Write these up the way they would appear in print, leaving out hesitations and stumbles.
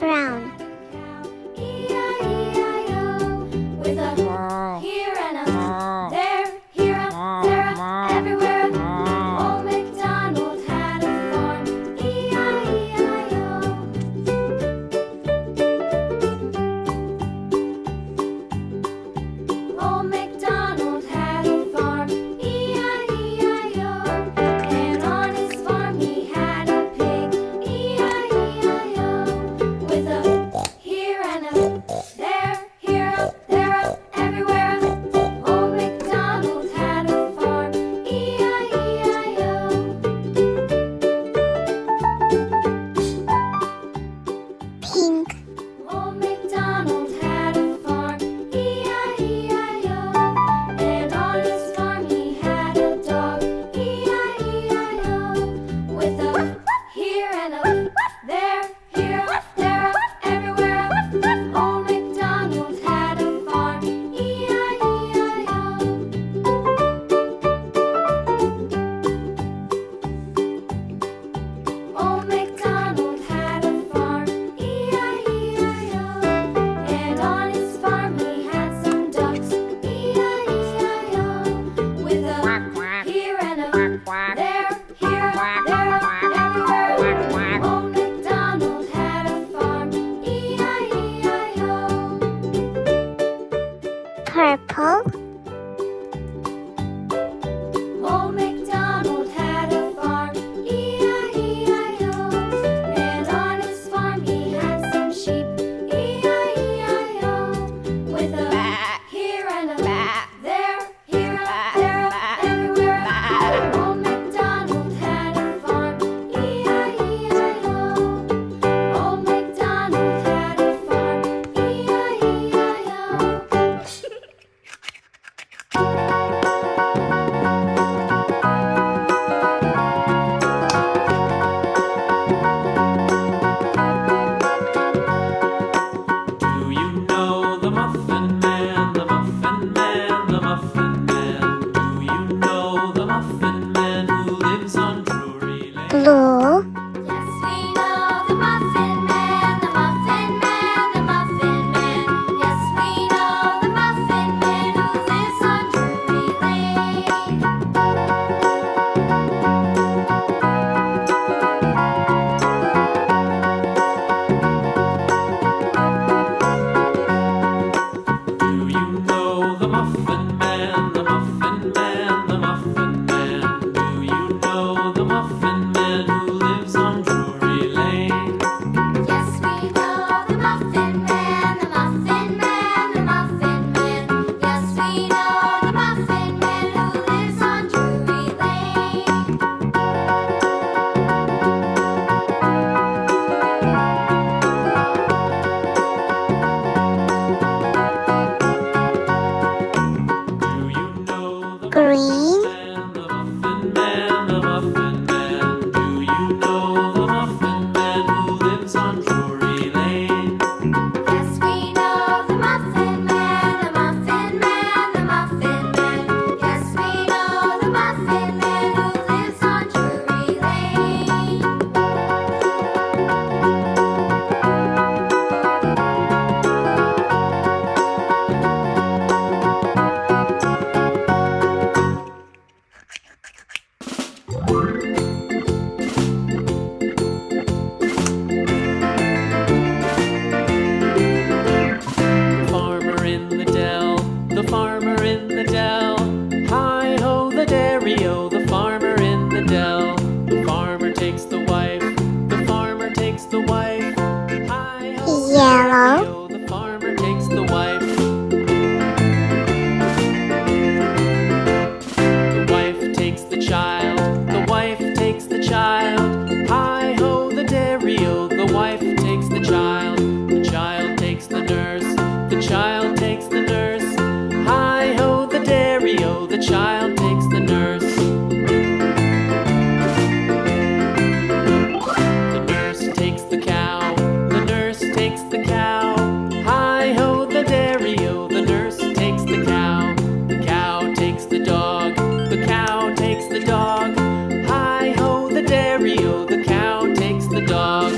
brown. E-I-E-I-O, with a here and a there, here a, there a, everywhere. Old MacDonald had a farm. E-I-E-I-O. Old MacDonald had a farm. E-I-E-I-O, and on his farm he had a pig. E-I-E-I-O, with a here and a there, here a, there a, everywhere. Old MacDonald had a farm. E-I-E-I-O. Pink. Old MacDonald had a farm. E-I-E-I-O, and on his farm he had a dog. E-I-E-I-O, with a here and a there, here a, there a, everywhere. Old MacDonald had a farm. E-I-E-I-O. Old MacDonald had a farm. E-I-E-I-O, and on his farm he had some ducks. E-I-E-I-O, with a here and a there, here a, there a, everywhere. Old MacDonald had a farm. E-I-E-I-O. Purple. Old MacDonald had a farm. E-I-E-I-O, and on his farm he had some sheep. E-I-E-I-O, with a here and a there, here a, there a, everywhere. Old MacDonald had a farm. E-I-E-I-O. Old MacDonald had a farm. Do you know the Muffin Man, the Muffin Man, the Muffin Man? Do you know the Muffin Man who lives on Drury Lane? Blue. Yes, we know the Muffin Man, the Muffin Man, the Muffin Man. Yes, we know the Muffin Man who lives on Drury Lane. Do you know the Muffin Man, the Muffin Man, the Muffin Man? Do you know the Muffin Man who lives on Drury Lane? Yes, we know the Muffin Man, the Muffin Man, the Muffin Man. Yes, we know the Muffin Man who lives on Drury Lane. Do you know the Green. Man, the Muffin Man, the Muffin Man? Do you know the Muffin Man who lives on Drury Lane? Yes, we know the Muffin Man, the Muffin Man, the Muffin Man. Yes, we know the Muffin Man who lives on Drury Lane. The farmer in the dell, the farmer in the dell. Hi-ho, the dairy-o, the farmer in the dell. The farmer takes the wife, the farmer takes the wife. Hi-ho, the Yellow. dairy-o, the farmer takes the wife. The wife takes the child, the wife takes the child. Hi-ho, the dairy-o, the wife takes the child. The child takes the nurse, the child takes the nurse. Hi-ho, the dairy-o, the child takes the nurse. The nurse takes the cow, the nurse takes the cow. Hi-ho, the dairy-o, the nurse takes the cow. The cow takes the dog, the cow takes the dog. Hi-ho, the dairy-o, the cow takes the dog.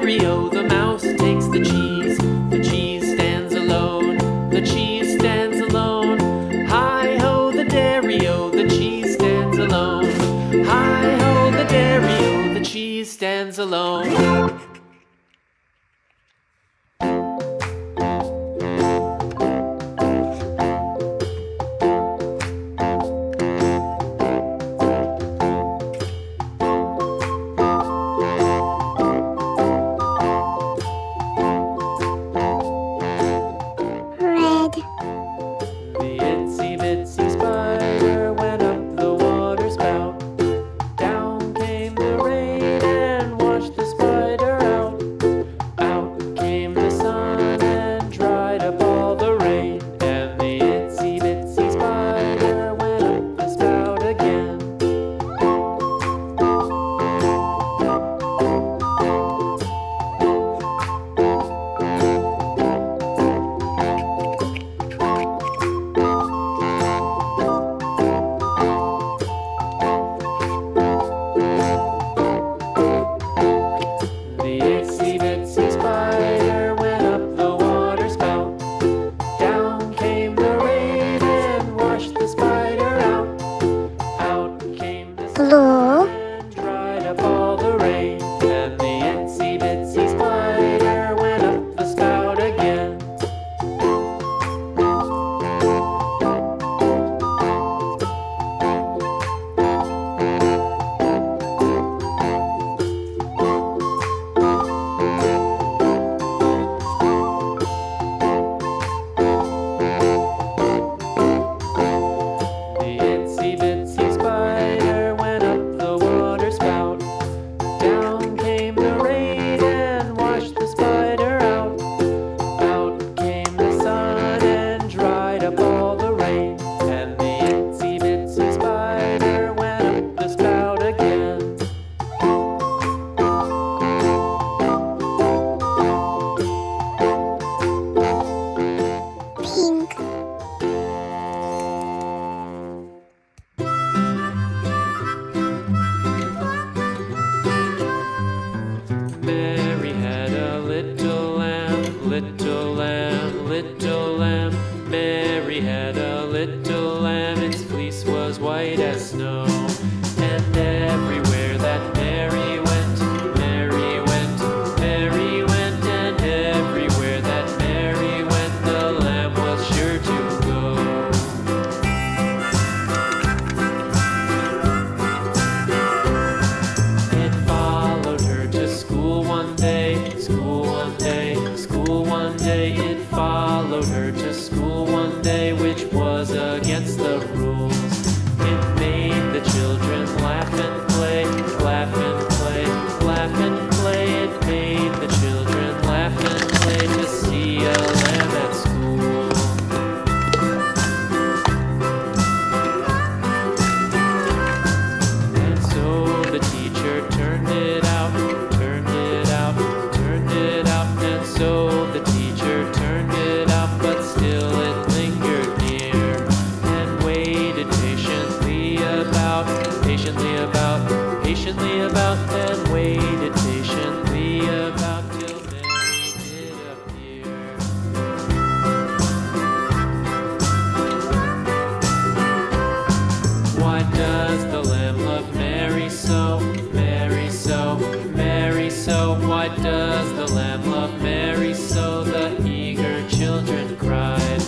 dairy-o, the mouse takes the cheese. The cheese stands alone, the cheese stands alone. Hi-ho, the dairy-o, the cheese stands alone. Hi-ho, the dairy-o, the cheese stands alone. Red. The itsy bitsy spider went up the water spout. Down came the rain and washed the spider out. Out came the sun and dried up all the rain. And the itsy bitsy spider went up the spout again. The itsy bitsy spider went up the water spout. Down came the rain and washed the spider out. Out came the sun Blue. and dried up all the rain. And the itsy bitsy spider went up the spout again. The itsy bitsy spider went up the water spout. Down came the rain and washed the spider out. Out came the sun and dried up all the rain. And the itsy bitsy spider went up the spout again. Pink. Mary had a little lamb, little lamb, little lamb. Mary had a little lamb, its fleece was white as snow. And everywhere that Mary went, Mary went, Mary went. And everywhere that Mary went, the lamb was sure to go. It followed her to school one day, school one day, school one day. It followed her to school one day, which was against the rules. It made the children laugh and play, laugh and play, laugh and play. It made the children laugh and play to see a lamb at school. And so the teacher turned it out, turned it out, turned it out. And so the teacher turned it out, but still it lingered near and waited patiently about, patiently about, patiently about, and waited patiently about till Mary did appear. Why does the lamb love Mary so, Mary so, Mary so? Why does the lamb love Mary so? The eager children cried.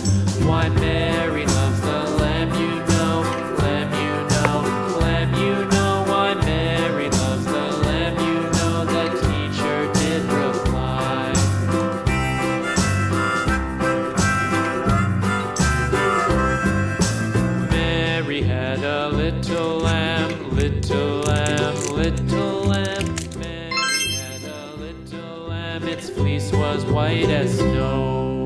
Why Mary loves the lamb, you know, lamb, you know, lamb, you know. Why Mary loves the lamb, you know, the teacher did reply. Mary had a little lamb, little lamb, little lamb. Mary had a little lamb, its fleece was white as snow.